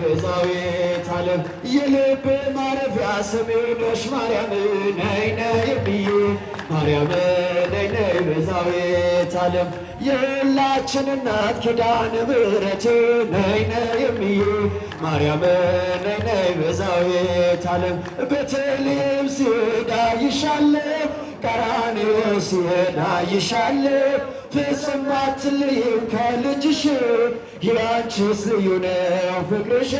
ቤዛዊተ ዓለም የልብ ማረፊያ ስሜ ነሽ ማርያም ነይ ነይ ብዬ ማርያም ነይ ነይ ቤዛዊተ ዓለም የሁላችን እናት ኪዳነ ምሕረት ነይ ነይ ብዬ ማርያም ነይ ነይ ቤዛዊተ ዓለም ቤተልሔም ስሄድ አይሻለሁ ቀራንዮ ስሄድ አይሻለሁ ፍጹም አትለይም ከልጅሽ ያንቺስ ልዩ ነው ፍቅርሽ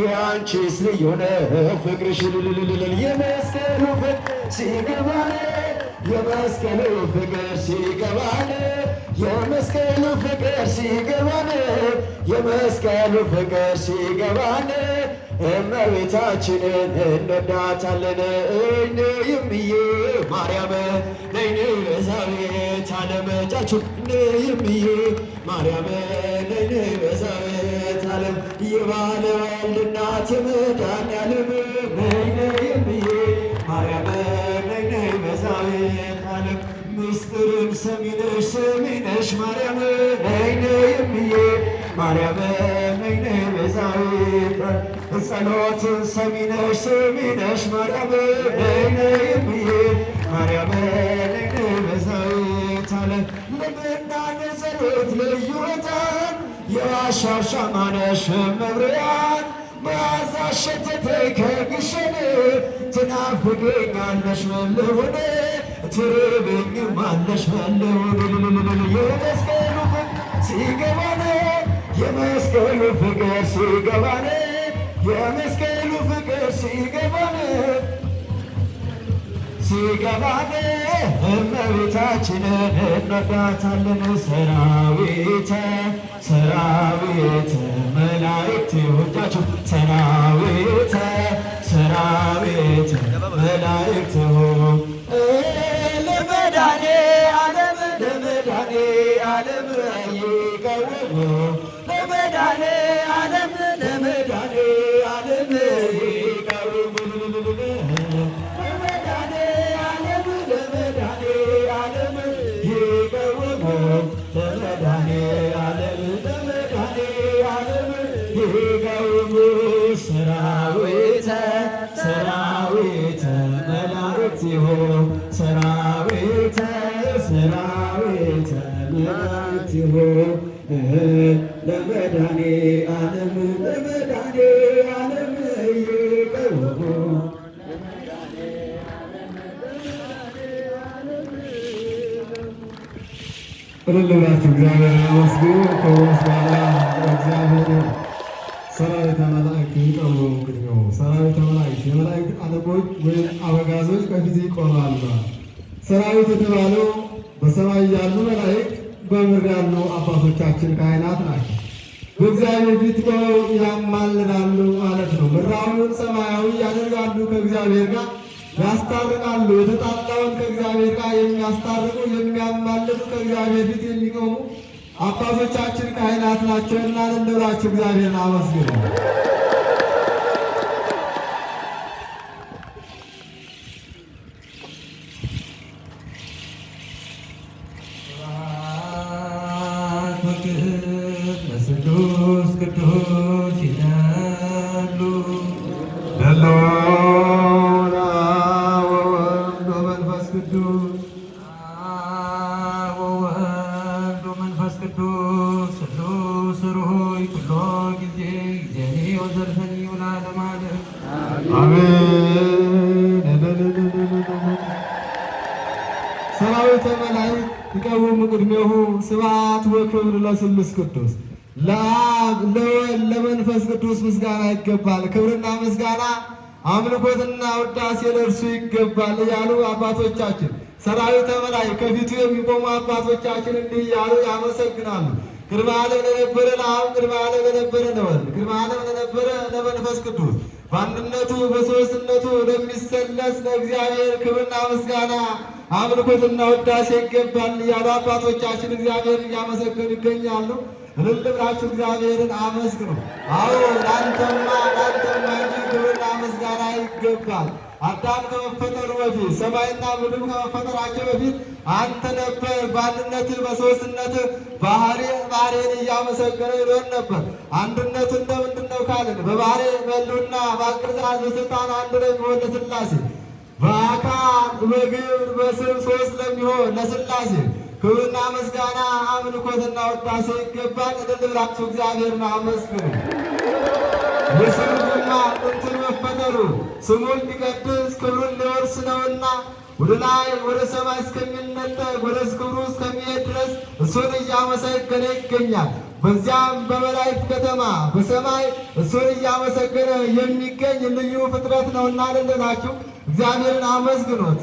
ያንቺስ ልዩ ነው ፍቅርሽ የመስቀሉ ፍቅር ሲገባን የመስቀሉ ፍቅር ሲገባን የመስቀሉ ፍቅር ሲገባን የመስቀሉ ፍቅር ሲገባን እመቤታችንን እንወዳታለን ነይም ብዬ ማርያም ነይ ነይ ቤዛዊተ ዓለም እጃችሁ ነይም ብዬ ማርያም ነይ ነይ ቤዛዊተ ዓለም የባለ ወልድ እናት መድኃኔዓለም ነይ ነይም ብዬ ማርያም ነይ ነይ ቤዛዊተ ዓለም ምስጢርን ሰሚ ነሽ ማርያም ነይ ነይም ብዬ ማርያም ነይ ነይ ቤዛዊተ ጸሎትን ሰሚ ነሽ ማርያም ነይ ነይም ብዬ ማርያም ነይ ነይ ቤዛዊተ ዓለም ልብናን ጸሎት ልዩ ዕጣን የዋሻው ሻማ ነሽ መብርያን መዓዛ ሸተተኝ ከግሸን ትናፍቀኛለሽ ምን ልሁን ትርበኝማለሽ ምን ልሁን የመስቀሉ ፍቅር ሲገባን የመስቀሉ ፍቅር ሲገባን የመስቀሉ ፍቅር ሲገባን እመቤታችንን እንወዳታለን ሰራዊተ መላእክት ይወዳችሁ ሰራዊተ መላእክት ለመድኃኔ ዓለም ይቀውሙ ለመድኃኔ ዓለም ይቀውሙ ሰራዊተ መላእክት ይሁን ሰራዊተ መላእክት ይሁን ለመድኃኔ ዓለም ይቀውሙ እልል ብላችሁ እግዚአብሔር አመስግኑ። ከምስጋና እግዚአብሔር ሰራዊተ መላእክት ይቀውሙ ቅድሜው ሰራዊተ መላእክት የመላእክት አለቆች ወይም አበጋዞች ከፊት ይቆማሉ። ሰራዊት የተባለው በሰማይ ያሉ መላእክት በምድር ያሉ አባቶቻችን ካህናት ናቸው። በእግዚአብሔር ፊት ቆመው ያማልዳሉ ማለት ነው። ምድራዊውን ሰማያዊ ያደርጋሉ፣ ከእግዚአብሔር ጋር ያስታርቃሉ። የተጣላውን ከእግዚአብሔር ጋር የሚያስታርቁ የሚያማልዱ ከእግዚአብሔር ፊት የሚቆሙ አባቶቻችን ካህናት ናቸውና እንደብላችሁ እግዚአብሔርን አመስግኑ። ለስሉስ ቅዱስ ይላሉ ለሎና ወወልድ ወመንፈስ ቅዱስ ቅዱስ ስሉስ ሩይ ኩሎ ጊዜ ጊዜኒ ወዘልፈኒ ወለዓለመ ዓለም አሜን። ሰራዊተ መላእክት ይቀውሙ ቅድሜሁ ስብሐት ወክብር ለስሉስ ቅዱስ ለአብ ለወልድ ለመንፈስ ቅዱስ ምስጋና ይገባል። ክብርና ምስጋና አምልኮትና ውዳሴ ለእርሱ ይገባል እያሉ አባቶቻችን ሰራዊተ መላእክት ከፊቱ የሚቆሙ አባቶቻችን እንዲህ እያሉ ያመሰግናሉ። ቅድመ ዓለም ለነበረ ለአብ፣ ቅድመ ዓለም ለነበረ ለወልድ፣ ቅድመ ዓለም ለነበረ ለመንፈስ ቅዱስ በአንድነቱ በሦስትነቱ ለሚሰለስ ለእግዚአብሔር ክብርና ምስጋና አምልኮትና ውዳሴ ይገባል እያሉ አባቶቻችን እግዚአብሔር እያመሰገኑ ይገኛሉ። እልል ብላችሁ እግዚአብሔርን አመስግኑ። አዎ ላንተማ እንጂ ክብርና ምስጋና ይገባል። አዳም ከመፈጠሩ በፊት ሰማይና ምድር ከመፈጠራቸው በፊት አንተ ነበር። በአንድነትህ በሦስትነትህ ባህሬን እያመሰገነ ይኖር ነበር። አንድነቱ እንደምንድን ነው ካልን በባህሬ በሕልውና በአገዛዝ በሥልጣን አንድ ለሚሆን ለሥላሴ በአካል በግብር በስም ሦስት ለሚሆን ለሥላሴ ክብርና ምስጋና አምልኮትና ውዳሴ ይገባል። እልል ብላችሁ እግዚአብሔርን አመስግኑ። የሰው ልጅማ ጥንቱን መፈጠሩ ስሙን ሊቀድስ ክብሩን ሊወርስ ነውና ወደ ላይ ወደ ሰማይ እስከሚነጠቅ ወደ ክብሩ እስከሚሄድ ድረስ እሱን እያመሰገነ ይገኛል። በዚያም በመላእክት ከተማ በሰማይ እሱን እያመሰገነ የሚገኝ ልዩ ፍጥረት ነውና እልል ብላችሁ እግዚአብሔርን አመስግኑት።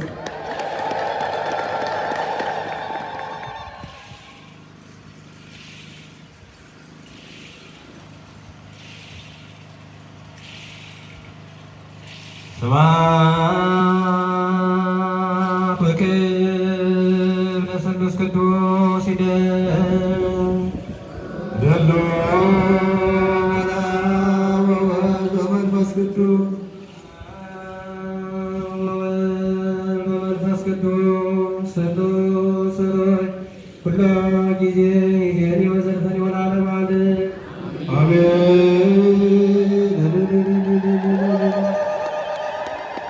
ስብሐት ወክብር ለስሉስ ቅዱስ ይደሉ በመንፈስ ቅዱስ ስሉስ ኩሎ ጊዜ ይእዜኒ ወዘልፈኒ ወለዓለመ ዓለም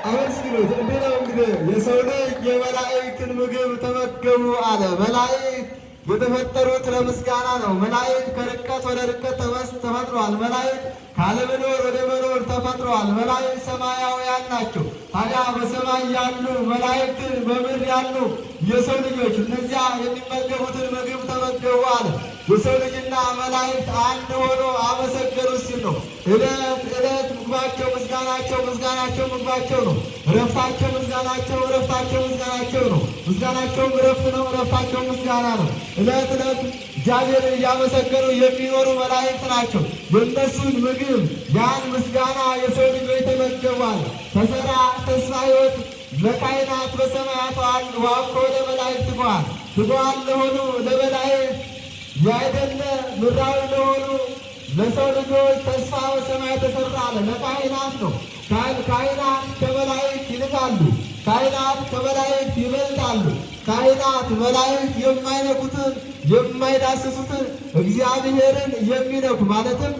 አመስግኑት። እንዲህ ነው እንግዲህ የሰው ልጅ የመላእክትን ምግብ ተመገቡ አለ። መላእክት የተፈጠሩት ለምስጋና ነው። መላእክት ከርቀት ወደ ርቀት ተፈጥረዋል። መላእክት ካለመኖር ወደ መኖር ተፈጥረዋል። መላእክት ሰማያውያን ናቸው። ታዲያ በሰማይ ያሉ መላእክትን በምድር ያሉ የሰው ልጆች እነዚያ የሚመገቡትን ምግብ ተመገቡ አለ። የሰው ልጅና መላእክት አንድ ሆኖ አመሰገኑ ሲል ነው። ዕለት ዕለት ምግባቸው ምስጋናቸው፣ ምስጋናቸው ምግባቸው ነው። እረፍታቸው ምስጋናቸው፣ እረፍታቸው ምስጋናቸው ነው። ምስጋናቸውም እረፍት ነው፣ እረፍታቸው ምስጋና ነው። ዕለት ዕለት እግዚአብሔርን እያመሰገኑ የሚኖሩ መላእክት ናቸው። የእነሱን ምግብ ያን ምስጋና የሰው ልጆች ተመገቧል። ተሰራ ተስፋ ሕይወት ለካህናት በሰማያት ዋብኮ ለመላእክት ትጓል ትጓል ለሆኑ ለመላእክት ያይደለ ምድራዊ ለሆኑ ለሰው ልጆች ተስፋ በሰማይ ተሰራ አለ። ለካህናት ነው። ካህናት ከመላእክት ይልቃሉ። ካህናት ከመላእክት ይበልጣሉ። ካህናት መላእክት የማይነኩትን የማይዳስሱትን እግዚአብሔርን የሚነኩ ማለትም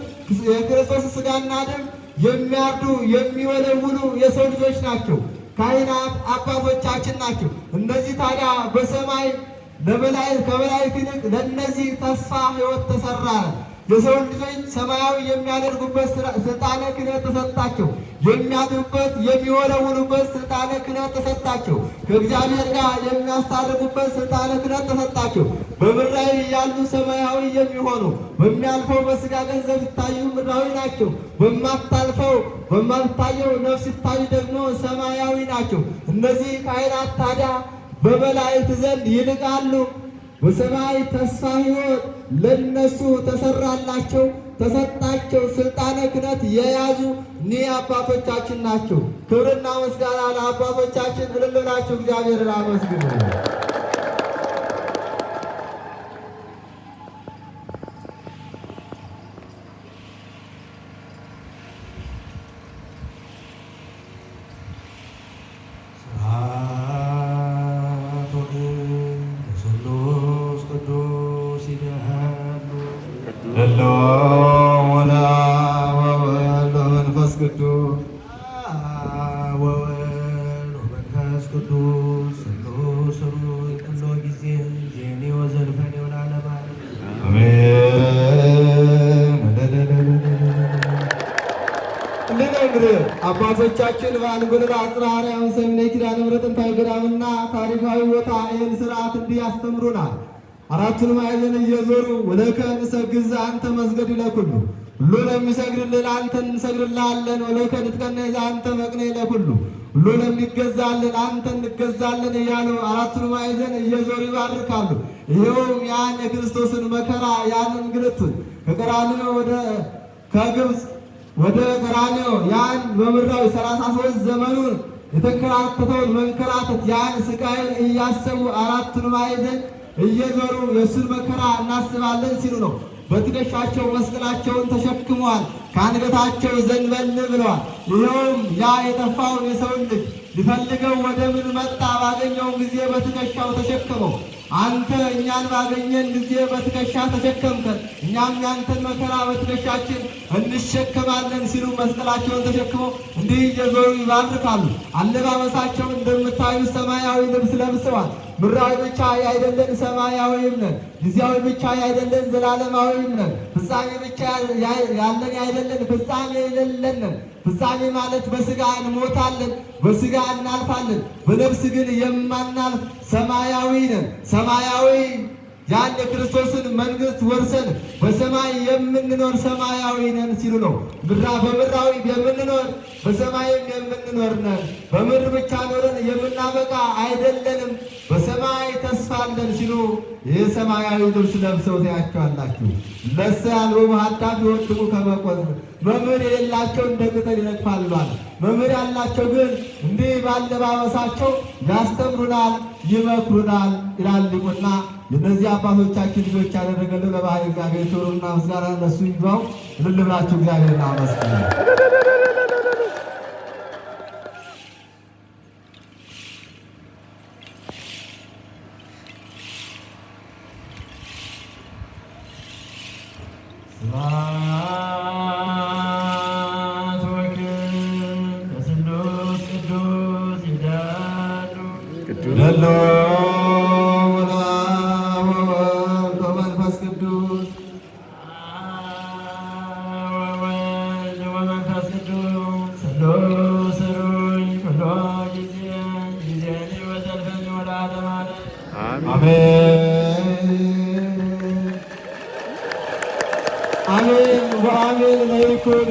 የክርስቶስ ሥጋና ደም የሚያርዱ የሚወለውሉ የሰው ልጆች ናቸው። ካህናት አባቶቻችን ናቸው። እነዚህ ታዲያ በሰማይ ለመላእክት ከመላእክት ይልቅ ለእነዚህ ተስፋ ሕይወት ተሰራ። የሰው ልጆች ሰማያዊ የሚያደርጉበት ስልጣነ ክህነት ተሰጣቸው። የሚያድሩበት የሚወለውሉበት ስልጣነ ክህነት ተሰጣቸው። ከእግዚአብሔር ጋር የሚያስታርቁበት ስልጣነ ክህነት ተሰጣቸው። በምድራዊ ያሉ ሰማያዊ የሚሆኑ በሚያልፈው በሥጋ ገንዘብ ሲታዩ ምድራዊ ናቸው። በማታየው ነፍስ ሲታዩ ደግሞ ሰማያዊ ናቸው። እነዚህ ካህናት ታዲያ በመላእክት ዘንድ ይልቃሉ። በሰማይ ተስፋ ሕይወት ለነሱ ተሰራላቸው፣ ተሰጣቸው። ስልጣነ ክህነት የያዙ እኒህ አባቶቻችን ናቸው። ክብርና ምስጋና ለአባቶቻችን። እልል ብላችሁ እግዚአብሔርን አመስግኑ። አባቶቻችን በአንጎለር አጽራሪያም ሰምነ ኪዳነ ምሕረት ጥንታዊ ገዳምና ታሪካዊ ቦታ ይህን ስርዓት እንዲህ ያስተምሩናል። አራቱን ማዕዘን እየዞሩ ወለከ ንሰግድ ዘአንተ መስገድ ለኩሉ፣ ሁሉ ለሚሰግድልህ አንተ እንሰግድልሃለን። ወለከ ንጥቀነ ዘአንተ መቅኔ ለኩሉ፣ ሁሉ ለሚገዛልን አንተ እንገዛለን እያሉ አራቱን ማዕዘን እየዞሩ ይባርካሉ። ይኸውም ያን የክርስቶስን መከራ ያን እንግልቱን ከቀራንዮ ከግብፅ ወደ ቀራንዮ ያን በምድራዊ 33 ዘመኑን የተንከራተተውን መንከራተት ያን ስቃይን እያሰቡ አራቱን ማዕዘን እየዞሩ የእሱን መከራ እናስባለን ሲሉ ነው። በትከሻቸው መስቀላቸውን ተሸክመዋል። ከአንገታቸው ዘንበል ብለዋል። ይኸውም ያ የጠፋውን የሰውን ልጅ ሊፈልገው ወደ ምን መጣ? ባገኘውን ጊዜ በትከሻው ተሸከመው። አንተ እኛን ባገኘን ጊዜ በትከሻ ተሸከምከን፣ እኛም ያንተን መከራ በትከሻችን እንሸከማለን ሲሉ መስቀላቸውን ተሸክመው እንዲህ እየዞሩ ይባርካሉ። አለባበሳቸው እንደምታዩት ሰማያዊ ልብስ ለብሰዋል። ምድራዊ ብቻ አይደለን ሰማያዊም ነን። ጊዜያዊ ብቻ አይደለን ዘላለማዊም ነን። ፍጻሜ ብቻ ያለን አይደለን ፍጻሜ የሌለን ነን። ፍጻሜ ማለት በሥጋ እንሞታለን፣ በሥጋ እናልፋለን፣ በነፍስ ግን የማናልፍ ሰማያዊ ነን። ሰማያዊ ያን የክርስቶስን መንግሥት ወርሰን በሰማይ የምንኖር ሰማያዊ ነን ሲሉ ነው። በምድራዊ የምንኖር በሰማይም የምንኖር ነን። በምድር ብቻ ኖረን የምናበቃ አይደለንም፣ በሰማይ ተስፋ አለን ሲሉ ይህ ሰማያዊ ልብስ ለብሰው ታያቸዋላችሁ። ለሰ ያልቦሙ ሀዳም ይወድቁ ከመ ቆጽል፣ መምህር የሌላቸው እንደ ቅጠል ይነቅፋሉ። መምህር ያላቸው ግን እንዲህ ባለባበሳቸው ያስተምሩናል፣ ይመክሩናል ይላል ሊቁና የእነዚህ አባቶቻችን ልጆች ያደረገልን ለባህሪ እግዚአብሔር ክብርና ምስጋና ለእሱ ይግባው። እልል ብላችሁ እግዚአብሔርን አመስግኑ። አሜን ወአሜን። ለይኩን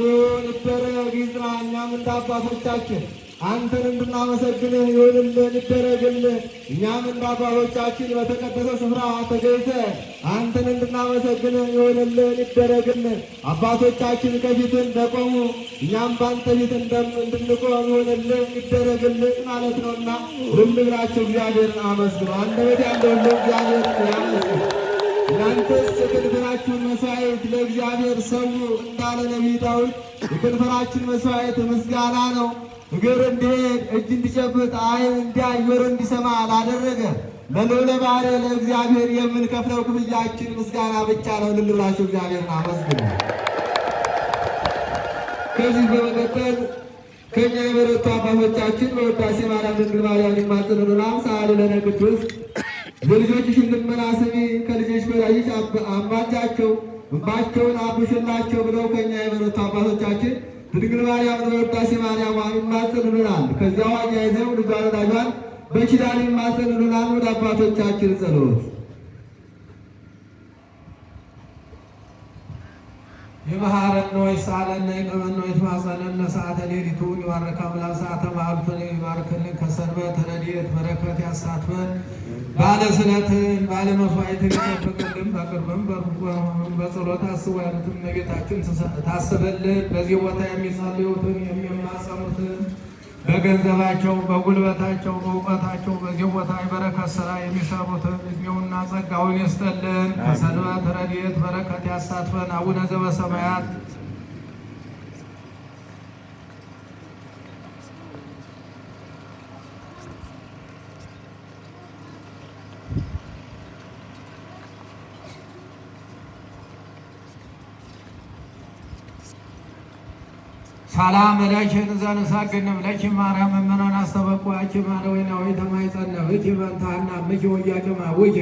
ይሁን ይደረግ ይጽና። እኛም እንደ አባቶቻችን አንተን እንድናመሰግንህ ይሁንልን ይደረግልን። እኛም እንደ አባቶቻችን በተቀደሰ ስፍራ ተገኝተን አንተን እንድናመሰግንህ ይሁንልን ይደረግልን። አባቶቻችን ከፊት እንደቆሙ እኛም በአንተ ፊት እንድንቆም ይሁንልን ይደረግልን ማለት ነውና ሁሉ ብላችሁ እግዚአብሔርን አመስግኑ። አንደበት ያለው ሁሉ እግዚአብሔርን ያመስግኑ። እናንተስ የከንፈራችሁን መስዋዕት ለእግዚአብሔር ሰው እንዳለ ነቢይ ዳዊት የከንፈራችን መስዋዕት ምስጋና ነው። እግር እንዲሄድ እጅ እንዲጨብጥ ዓይን እንዲያይ ጆሮ እንዲሰማ ላደረገ ለልዑለ ባሕርይ ለእግዚአብሔር የምንከፍለው ክፍያችን ምስጋና ብቻ ነው። እልል ብላችሁ እግዚአብሔርን አመስግኑ። ከዚህ በመቀጠል ከእኛ የበረቱ አባቶቻችን በውዳሴ ማርያም ድንግል ማርያም ይማጸኑልናል። ሰአሊ ለነ ቅዱስ የልጆችሽን ልመና ስሚ፣ ከልጆች በላይሽ አማልጃቸው፣ እንባቸውን አብሽላቸው ብለው ከእኛ የበረቱ አባቶቻችን ድንግል ማርያም በውዳሴ ማርያም ይማጸኑልናል። ከዚያው አያይዘው ልጇ ወዳጇን በኪዳን ይማጸኑልናል። ወደ አባቶቻችን ጸሎት ይመሃረነ ወይሳለነ ይቅበነ ወይትማጸነነ ሰዓተ ሌሊቱን ይባርክ አምላክ ሰዓተ መዓልቱን ይባርክልን። ከሰንበት ረድኤት በረከት ያሳትፈን። ባለ ስዕለትን ባለ መስዋዕትን ይጠብቅልን። በቅርብም በሩቅም በጸሎት አስቦ ያሉትን እመቤታችን ታስበልን። በዚህ ቦታ የሚጸልዩትን የሚማጸኑትን በገንዘባቸው በጉልበታቸው በእውቀታቸው በዚህ ቦታ የበረከት ስራ የሚሰሩትን እድሜውና ጸጋውን ይስጠልን። ከሰንበት ረድኤት በረከት ያሳትፈን። አቡነ ዘበሰማያት ሰላም ለኪን ዘንሳግንም ለኪ ማርያም እመናን አስተበቋኪ ማለወይናዊ ተማይጸነብኪ በንታና ምኪ ወያቅማ ውኪ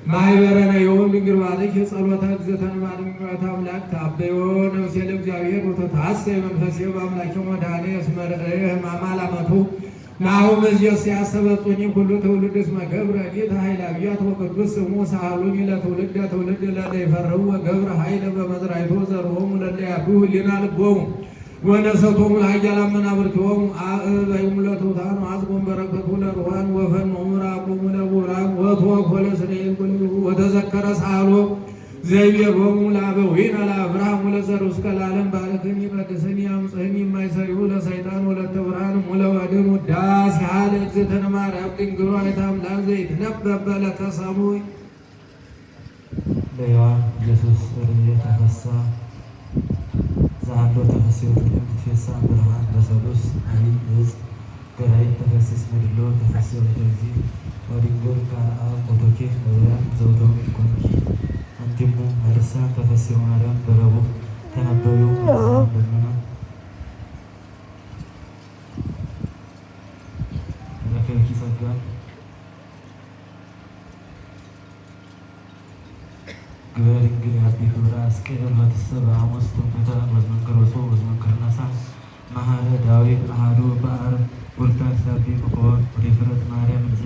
ማይበረነ የሆን ድንግል ባልኪ ጸሎተ እግዝእትነ ማርያም አምላክ ታበዮ ነፍሴ ለእግዚአብሔር ወተታሰይ መንፈሴ በአምላኬ መድኃኔ እስመ ርእየ ሕማማ ላመቱ ናሁ መዝየስ ያሰበጡኒ ሁሉ ትውልድ እስመ ገብረ ጌታ ኃይለ አብያት ወቅዱስ ስሙ ሳሉኒ ለትውልድ ትውልድ ለለ ይፈርሁ ወገብረ ኃይለ በመዝራይቶ ዘርሆሙ ለለ ያብሁ ህሊና ልቦሙ ወነሰቶሙ ለኃያላን መናብርቲሆሙ አእበዮሙ ለትሑታን ወአጽቦሙ በረከቱ ለርሑባን ወፈኖሙ ምራቆሙ ለቡራን ወትወክፎ ለስርየት ኩሉ ወተዘከረ ሳሎ ዘይቤሎሙ ለአበዊነ ለአብርሃም ወለዘርእስከ እስከ ለዓለም ባርክኒ ቀድስኒ አምጽእኒ የማይሰሪሁ ለሰይጣን ወለተ ብርሃን ወለወድም ውዳሴ ሀለ እግዝእትነ ማርያም ድንግል ወላዲተ አምላክ ዘይትነበብ በዕለተ ሰሙይ ለሔዋን ኢየሱስ ተፈሳ ዛሎ ተፈስዮ ትፌሳ ብርሃን በሰሉስ አይ እዝ ገራይ ተፈስስ መድሎ ተፈስዮ ለዚ ወዲንጎል ካአ ሞቶኬ ነቢያን ዘውቶም ኮንኪ አንቲሙ አርሳ ተፈስዮ ማርያም በረቡ ተነበዩ ደመና ለከኪ ጸጋን ግበር እንግዲህ አቢ ክብራ አስቀደም በተሰበ ሐሙስ ተንበታ ወዝመንከሮሶ ወዝመንከርናሳ መሐለ ዳዊት አሐዱ በአር ወርታት ሳቢ መኮን ወደ ፍረት ማርያም ልዜ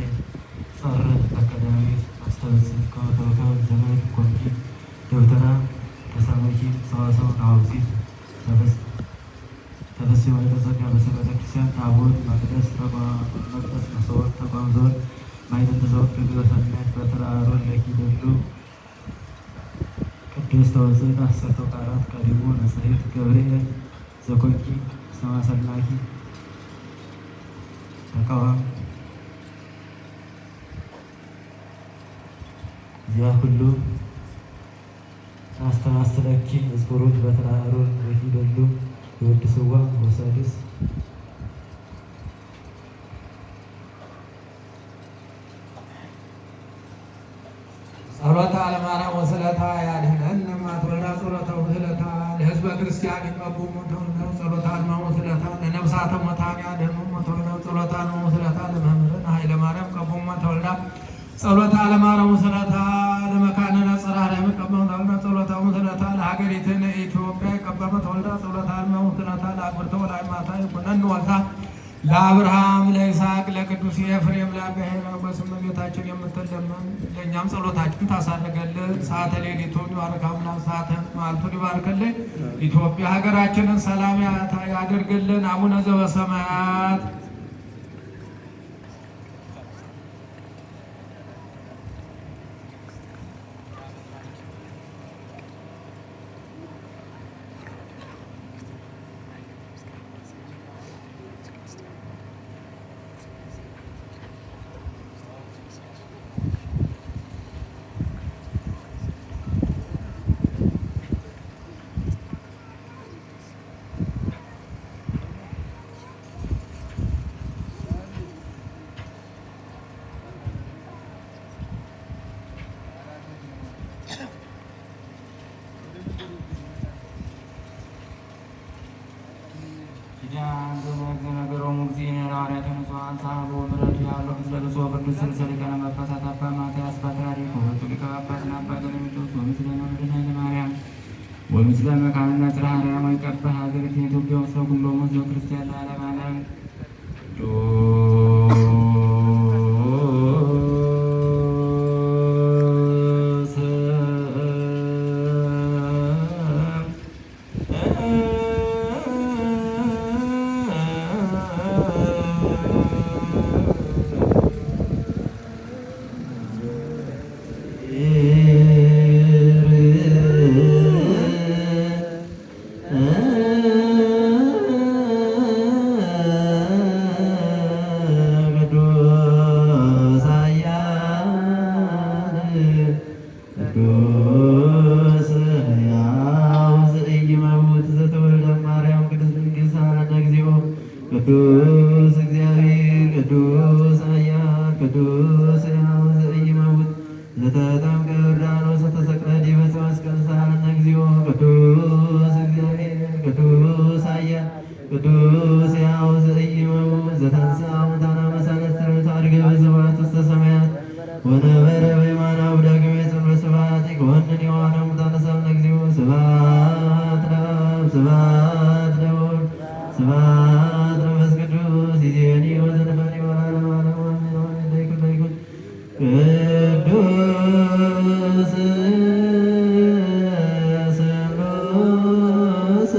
ጸር ተቀዳሚት አስተበጽ ከመተወከብ ዘመድ ኮንኪ ደብተራ ተሳመኪ ሰዋሰው ናውዚ ተፈስዮ የተዘጋ በሰንበተ ክርስቲያን ታቦት መቅደስ መሰወት ተቋም ዞን ማይደንት ዘወት ግግረሰነት በተራሮን ለኪ ደሉ ቅዱስ ተወፅእ አሰርተ ቃላት ቀዲሙ ነጽሔት ገብርኤል ዘኮንኪ ሰማሰላኪ ተቃዋም ያ ሁሉ አስተማስተለኪ እዝኩሩት በተራሮን ለኪ ደሉ የወድ ስዋ ወሰድስ ጸሎተ አለማርያም ወስለታ ያድኅነን ማትወልዳ ጸሎተ ውህለታ ለሕዝበ ክርስቲያን ይቀቡሙ ተውነው ጸሎተ አልማ ወስለታ ለነፍሳተ ሙታን ያድኅኑ ተውነው ጸሎተ አልማ ወስለታ ለመምህርነ ኃይለ ማርያም ቀቡሙ ተወልዳ ጸሎተ አለማርያም ወስለታ ለመካነነ ጽርሐ ለመቀበሙ ተውነው ጸሎተ ወስለታ ለሀገሪትነ ኢትዮጵያ ቀበመ ተወልዳ ጸሎተ አልማ ወስለታ ለአግብርተ ወለአይማታ ይኩነን ወልታ ለአብርሃም ለይስሐቅ ለቅዱስ ኤፍሬም ለአብርሃም በስመ ቤታችን የምትለመን ለእኛም ጸሎታችን ታሳርገልን። ሰዓተ ሌሊቱን ይባርክ አምላክ፣ ሰዓተ መዓልቱን ይባርክልን። ኢትዮጵያ ሀገራችንን ሰላም ያደርግልን። አቡነ ዘበሰማያት ነገሮሙ እግዚእነ ሐዋርያት ንጹሐን ሳህሉ ምሕረቱ ያለው ምስለ ብፁዕ ቅዱስ ርእሰ ሊቃነ ጳጳሳት አባ ማትያስ ፓትርያርኩ ወቅዱስ ሊቀ ጳጳስ አባ ገለሜንጦስ ወምስለ መምህርነ ኃይለ ማርያም ወምስለ መካንና ጽርሐ አርያም ወይቀባ ሀገሪቱ ኢትዮጵያ ውስተ ኩሎሙ ሕዝበ ክርስቲያን ለዓለመ ዓለም ቅዱስ እግዚአብሔር ቅዱስ ኃያል ቅዱስ ሕያው ዘኢይመውት ዘተጠምቀ በዮርዳኖስ ዘተሰቅለ ዲበ ዕፀ መስቀል ሳለነ እግዚኦ ቅዱስ እግዚአብሔር ቅዱስ ኃያል ቅዱስ ሕያው ዘኢይመውት ዘተንሥአ እሙታነ መሰረት ታድገ በስብሐት ውስተ ሰማያት ወነበረ በየማነ ዳግመ ጽንፈ ስብሐት ይኮንን የዋነ ሙታነ ሳለነ እግዚኦ ስብሐት ለአብ ስብሐት ለወልድ ስብሐት ለመንፈስ ቅዱስ ይእዜኒ ወዘልፈኒ ወለዓለመ ዓለም አሜን። ለይኩን ቅዱስ ስሉስ